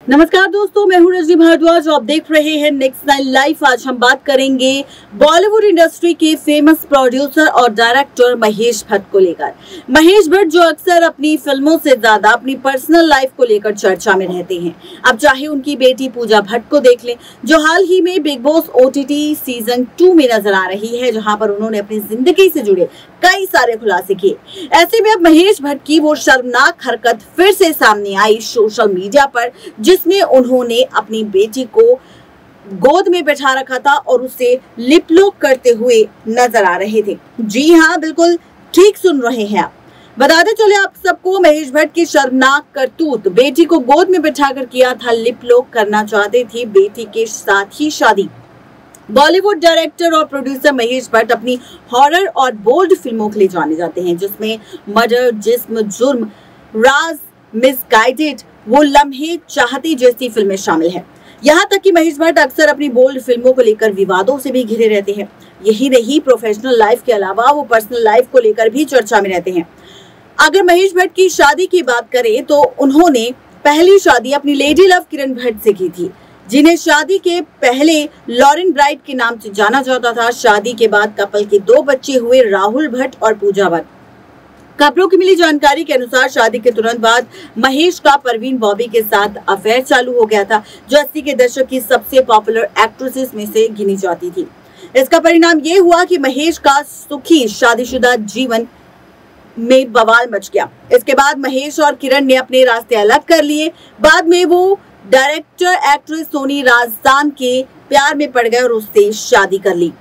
नमस्कार दोस्तों, मैं हूं रजनी भारद्वाज। आप देख रहे हैं नेक्स्ट 9 लाइव। आज हम बात करेंगे बॉलीवुड इंडस्ट्री के फेमस प्रोड्यूसर और डायरेक्टर महेश भट्ट को लेकर। महेश भट्ट जो अक्सर अपनी फिल्मों से ज्यादा अपनी पर्सनल लाइफ को लेकर चर्चा में रहते हैं। अब चाहे उनकी बेटी पूजा भट्ट को देख लें, जो हाल ही में बिग बॉस OTT सीजन 2 में नजर आ रही है, जहां पर उन्होंने अपनी जिंदगी से जुड़े कई सारे खुलासे किए। ऐसे में अब महेश भट्ट की वो शर्मनाक हरकत फिर से सामने आई सोशल मीडिया पर, जिसमें उन्होंने अपनी बेटी को गोद में बैठा रखा था और उसे लिप लॉक करते हुए नजर आ रहे थे। जी हाँ, बिल्कुल ठीक सुन रहे हैं आप। बताते चले आप सबको, महेश भट्ट की शर्मनाक करतूत, बेटी को गोद में बैठाकर किया था लिप लॉक, करना चाहते थे बेटी के साथ ही शादी। बॉलीवुड डायरेक्टर और प्रोड्यूसर महेश भट्ट अपनी हॉरर और बोल्ड फिल्मों के लिए जाने जाते हैं, जिसमें मर्डर, जिस्म, जुर्म, राज, मिसगाइडेड, वो लम्हे, चाहती जैसी फिल्में शामिल हैं। यहाँ तक कि महेश भट्ट अक्सर अपनी बोल्ड फिल्मों को लेकर विवादों से भी घिरे रहते हैं। यही नहीं, प्रोफेशनल लाइफ के अलावा वो पर्सनल लाइफ को लेकर भी चर्चा में रहते हैं। अगर महेश भट्ट की शादी की बात करें तो उन्होंने पहली शादी अपनी लेडी लव किरण भट्ट से की थी, जिन्हें शादी के पहले लॉरेन ब्राइट के नाम से जाना जाता था। शादी के बाद कपल के 2 बच्चे हुए, राहुल भट्ट और पूजा भट्ट। खबरों की मिली जानकारी के अनुसार शादी के तुरंत बाद महेश का परवीन बॉबी के साथ अफेयर चालू हो गया था, जो 80 के दशक की सबसे पॉपुलर एक्ट्रेसेस में से गिनी जाती थी। इसका परिणाम ये हुआ कि महेश का सुखी शादीशुदा जीवन में बवाल मच गया। इसके बाद महेश और किरण ने अपने रास्ते अलग कर लिए। बाद में वो डायरेक्टर एक्ट्रेस सोनी राजदान के प्यार में पड़ गए और उससे शादी कर ली।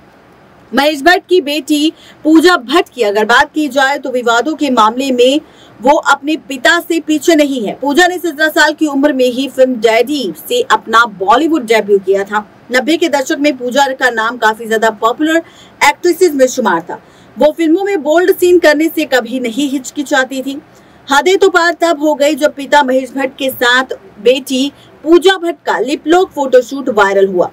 महेश भट्ट की बेटी पूजा भट्ट की अगर बात की जाए तो विवादों के मामले में वो अपने पिता से पीछे नहीं है। पूजा ने 17 साल की उम्र में ही फिल्म डैडी से अपना बॉलीवुड डेब्यू किया था। 90 के दशक में पूजा का नाम काफी ज्यादा पॉपुलर एक्ट्रेसेस में शुमार था। वो फिल्मों में बोल्ड सीन करने से कभी नहीं हिचकिचाती थी। हदें तो पार तब हो गई जब पिता महेश भट्ट के साथ बेटी पूजा भट्ट का लिप लॉक फोटोशूट वायरल हुआ।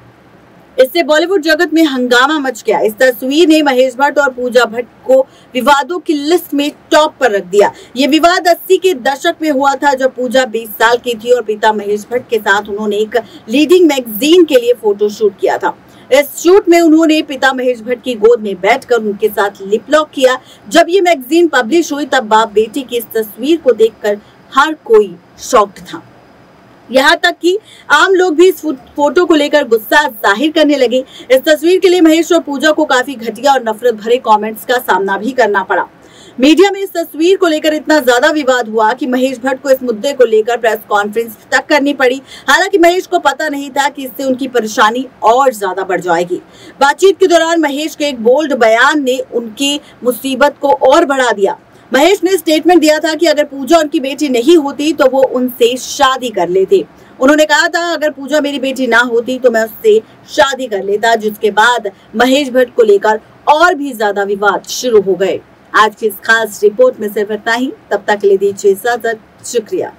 इससे बॉलीवुड जगत में हंगामा मच गया। इस तस्वीर ने महेश भट्ट और पूजा भट्ट को विवादों की लिस्ट में टॉप पर रख दिया। ये विवाद 80 के दशक में हुआ था, जब पूजा 20 साल की थी और पिता महेश भट्ट के साथ उन्होंने एक लीडिंग मैगजीन के लिए फोटोशूट किया था। इस शूट में उन्होंने पिता महेश भट्ट की गोद में बैठकर उनके साथ लिप लॉक किया। जब ये मैगजीन पब्लिश हुई तब बाप बेटी की इस तस्वीर को देखकर हर कोई शॉक्ड था। यहाँ तक कि आम लोग भी इस फोटो को लेकर गुस्सा जाहिर करने लगे। इस तस्वीर के लिए महेश और पूजा को काफी घटिया और नफरत भरे कमेंट्स का सामना भी करना पड़ा। मीडिया में इस तस्वीर को लेकर इतना ज्यादा विवाद हुआ कि महेश भट्ट को इस मुद्दे को लेकर प्रेस कॉन्फ्रेंस तक करनी पड़ी। हालांकि महेश को पता नहीं था कि इससे उनकी परेशानी और ज्यादा बढ़ जाएगी। बातचीत के दौरान महेश के एक बोल्ड बयान ने उनकी मुसीबत को और बढ़ा दिया। महेश ने स्टेटमेंट दिया था कि अगर पूजा उनकी बेटी नहीं होती तो वो उनसे शादी कर लेते। उन्होंने कहा था, अगर पूजा मेरी बेटी ना होती तो मैं उससे शादी कर लेता। जिसके बाद महेश भट्ट को लेकर और भी ज्यादा विवाद शुरू हो गए। आज की इस खास रिपोर्ट में सिर्फ इतना ही। तब तक के लिए दीजिए इजाजत। शुक्रिया।